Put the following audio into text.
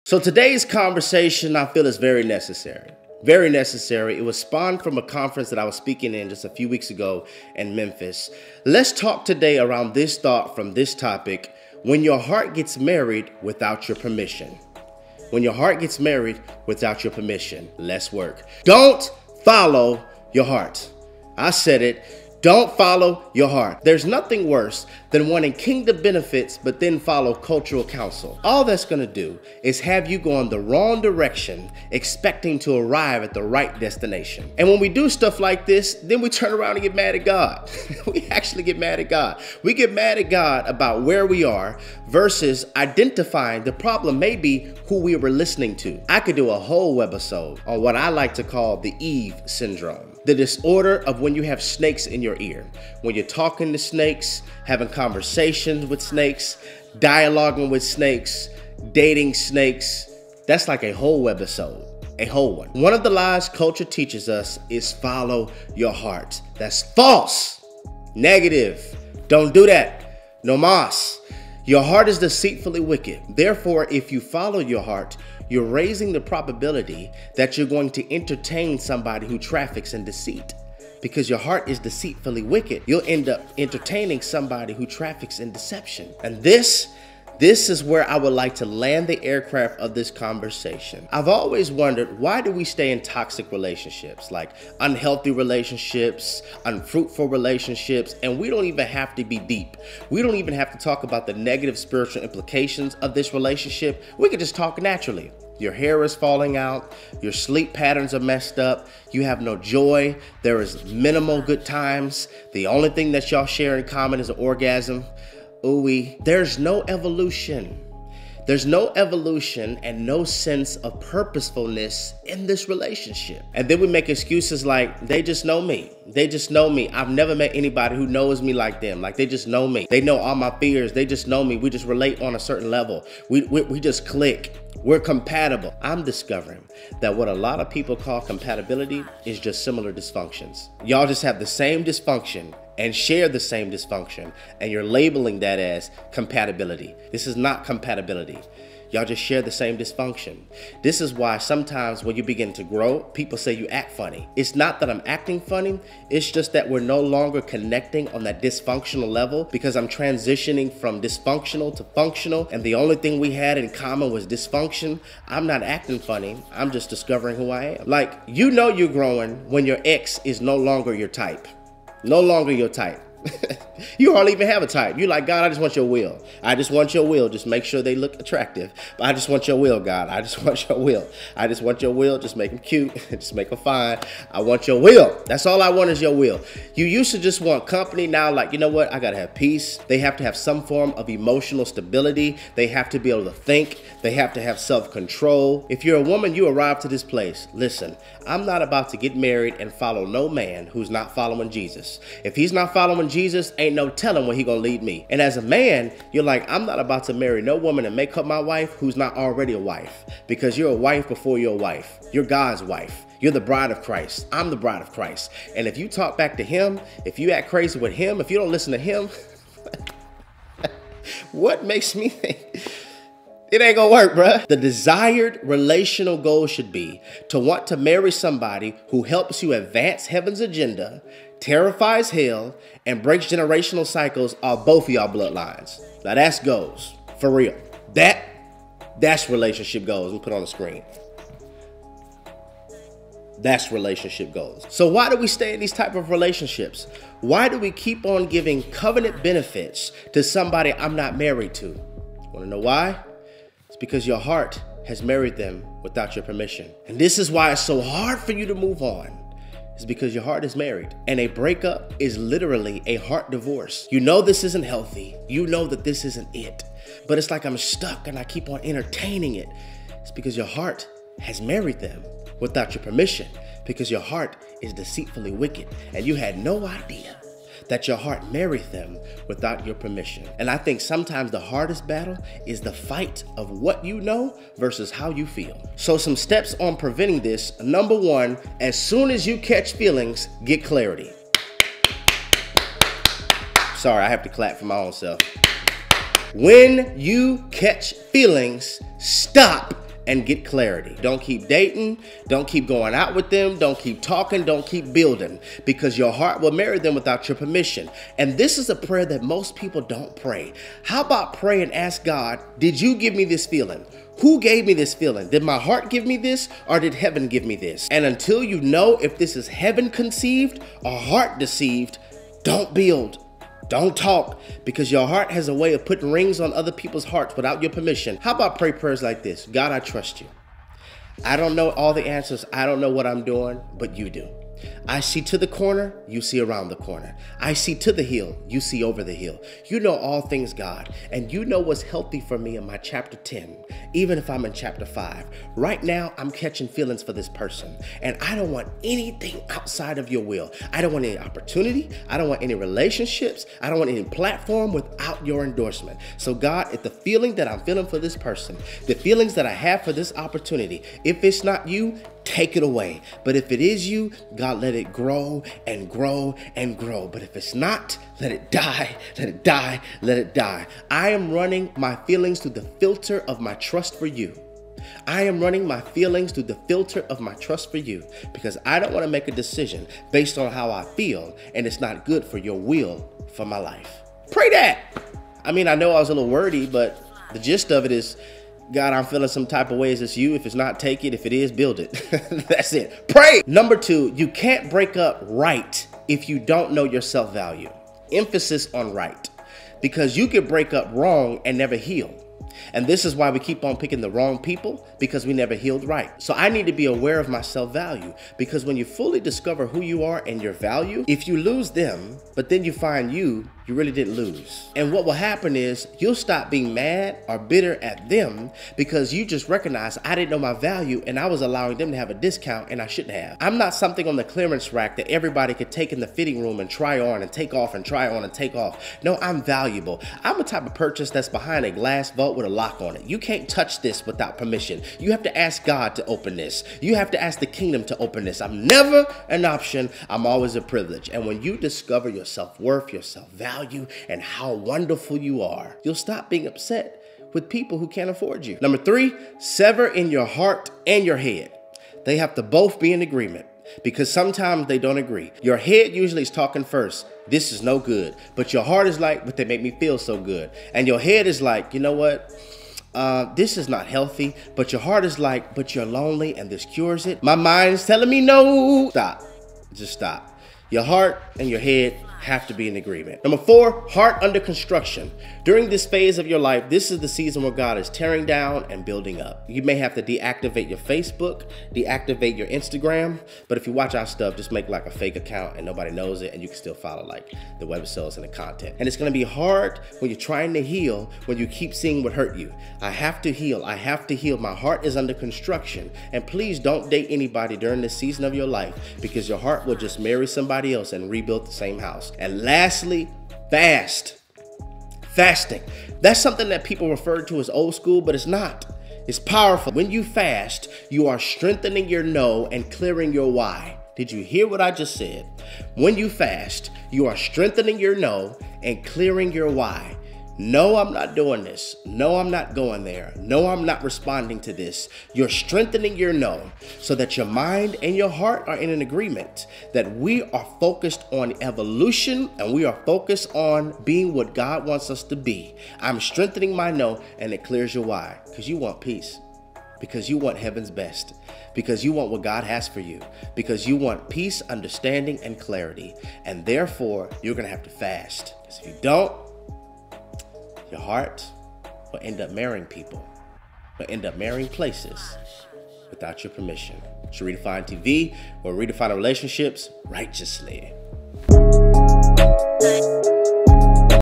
So today's conversation, I feel, is very necessary. Very necessary. It was spawned from a conference that I was speaking in just a few weeks ago in Memphis. Let's talk today around this thought from this topic: when your heart gets married without your permission. When your heart gets married without your permission. Let's work. Don't follow your heart. I said it. Don't follow your heart. There's nothing worse than wanting kingdom benefits but then follow cultural counsel. All that's going to do is have you go in the wrong direction, expecting to arrive at the right destination. And when we do stuff like this, then we turn around and get mad at God. We actually get mad at God. We get mad at God about where we are versus identifying the problem may be who we were listening to. I could do a whole webisode on what I like to call the Eve syndrome. The disorder of when you have snakes in your ear. When you're talking to snakes, having conversations with snakes, dialoguing with snakes, dating snakes. That's like a whole webisode, a whole one. One of the lies culture teaches us is follow your heart. That's false, negative. Don't do that. No mas. Your heart is deceitfully wicked. Therefore, if you follow your heart, you're raising the probability that you're going to entertain somebody who traffics in deceit. Because your heart is deceitfully wicked, you'll end up entertaining somebody who traffics in deception. And this is where I would like to land the aircraft of this conversation. I've always wondered, why do we stay in toxic relationships, like unhealthy relationships, unfruitful relationships, and we don't even have to be deep. We don't even have to talk about the negative spiritual implications of this relationship. We can just talk naturally. Your hair is falling out, your sleep patterns are messed up, you have no joy, there is minimal good times. The only thing that y'all share in common is an orgasm. Ooh-wee. There's no evolution. There's no evolution and no sense of purposefulness in this relationship. And then we make excuses like, they just know me. They just know me. I've never met anybody who knows me like them. Like, they just know me. They know all my fears. They just know me. We just relate on a certain level. We just click. We're compatible. I'm discovering that what a lot of people call compatibility is just similar dysfunctions. Y'all just have the same dysfunction and share the same dysfunction, and you're labeling that as compatibility. This is not compatibility. Y'all just share the same dysfunction. This is why sometimes when you begin to grow, people say you act funny. It's not that I'm acting funny, it's just that we're no longer connecting on that dysfunctional level because I'm transitioning from dysfunctional to functional, and the only thing we had in common was dysfunction. I'm not acting funny, I'm just discovering who I am. Like, you know you're growing when your ex is no longer your type. No longer your type. You hardly even have a type. You're like, God, I just want your will. I just want your will. Just make sure they look attractive. But I just want your will, God. I just want your will. I just want your will. Just make them cute. Just make them fine. I want your will. That's all I want is your will. You used to just want company. Now, like, you know what? I got to have peace. They have to have some form of emotional stability. They have to be able to think. They have to have self-control. If you're a woman, you arrive to this place. Listen, I'm not about to get married and follow no man who's not following Jesus. If he's not following Jesus, ain't no telling where he gonna lead me. And as a man, you're like, I'm not about to marry no woman and make her my wife who's not already a wife. Because you're a wife before you're a wife. You're God's wife. You're the bride of Christ. I'm the bride of Christ. And if you talk back to him, if you act crazy with him, if you don't listen to him, what makes me think? It ain't gonna work, bruh. The desired relational goal should be to want to marry somebody who helps you advance heaven's agenda, terrifies hell, and breaks generational cycles of both of y'all bloodlines. Now that's goals, for real. That's relationship goals. We put on the screen. That's relationship goals. So why do we stay in these type of relationships? Why do we keep on giving covenant benefits to somebody I'm not married to? Wanna know why? It's because your heart has married them without your permission. And this is why it's so hard for you to move on. It's because your heart is married. And a breakup is literally a heart divorce. You know this isn't healthy. You know that this isn't it. But it's like I'm stuck and I keep on entertaining it. It's because your heart has married them without your permission. Because your heart is deceitfully wicked. And you had no idea that your heart married them without your permission. And I think sometimes the hardest battle is the fight of what you know versus how you feel. So some steps on preventing this. Number one, as soon as you catch feelings, get clarity. Sorry, I have to clap for my own self. When you catch feelings, stop and get clarity. Don't keep dating. Don't keep going out with them. Don't keep talking. Don't keep building, because your heart will marry them without your permission. And this is a prayer that most people don't pray. How about pray and ask God, did you give me this feeling? Who gave me this feeling? Did my heart give me this, or did heaven give me this? And until you know if this is heaven conceived or heart deceived, don't build. Don't talk, because your heart has a way of putting rings on other people's hearts without your permission. How about pray prayers like this? God, I trust you. I don't know all the answers. I don't know what I'm doing, but you do. I see to the corner, you see around the corner. I see to the hill, you see over the hill. You know all things, God, and you know what's healthy for me in my chapter 10, even if I'm in chapter 5. Right now, I'm catching feelings for this person, and I don't want anything outside of your will. I don't want any opportunity. I don't want any relationships. I don't want any platform without your endorsement. So God, if the feeling that I'm feeling for this person, the feelings that I have for this opportunity, if it's not you, take it away. But if it is you, God, let it grow and grow and grow. But if it's not, let it die, let it die, let it die. I am running my feelings through the filter of my trust for you. I am running my feelings through the filter of my trust for you, because I don't want to make a decision based on how I feel, and it's not good for your will for my life. Pray that. I mean, I know I was a little wordy, but the gist of it is, God, I'm feeling some type of ways. It's you. If it's not, take it. If it is, build it. That's it. Pray. Number 2, you can't break up right if you don't know your self-value. Emphasis on right, because you can break up wrong and never heal. And this is why we keep on picking the wrong people, because we never healed right. So I need to be aware of my self-value, because when you fully discover who you are and your value, if you lose them, but then you find you really didn't lose. And what will happen is you'll stop being mad or bitter at them, because you just recognize, I didn't know my value and I was allowing them to have a discount and I shouldn't have. I'm not something on the clearance rack that everybody could take in the fitting room and try on and take off and try on and take off. No, I'm valuable. I'm a type of purchase that's behind a glass vault with a lock on it. You can't touch this without permission. You have to ask God to open this. You have to ask the kingdom to open this. I'm never an option. I'm always a privilege. And when you discover your self-worth, your self-value, and how wonderful you are, you'll stop being upset with people who can't afford you. Number 3, sever in your heart and your head. They have to both be in agreement, because sometimes they don't agree. Your head usually is talking first. This is no good. But your heart is like, but they make me feel so good. And your head is like, you know what? This is not healthy. But your heart is like, but you're lonely and this cures it. My mind's telling me no. Stop. Just stop. Your heart and your head have to be in agreement. Number 4, heart under construction. During this phase of your life, this is the season where God is tearing down and building up. You may have to deactivate your Facebook, deactivate your Instagram, but if you watch our stuff, just make like a fake account and nobody knows it, and you can still follow like the websites and the content. And it's gonna be hard when you're trying to heal, when you keep seeing what hurt you. I have to heal. I have to heal. My heart is under construction. And please don't date anybody during this season of your life, because your heart will just marry somebody else and rebuild the same house. And lastly, fasting. That's something that people refer to as old school, but it's not. It's powerful. When you fast, you are strengthening your no and clearing your why. Did you hear what I just said? When you fast, you are strengthening your no and clearing your why. No, I'm not doing this. No, I'm not going there. No, I'm not responding to this. You're strengthening your no, so that your mind and your heart are in an agreement that we are focused on evolution and we are focused on being what God wants us to be. I'm strengthening my no, and it clears your why, because you want peace, because you want heaven's best, because you want what God has for you, because you want peace, understanding, and clarity. And therefore, you're going to have to fast, because if you don't, your heart will end up marrying people, will end up marrying places without your permission. It's Redefine TV, where we redefine relationships righteously.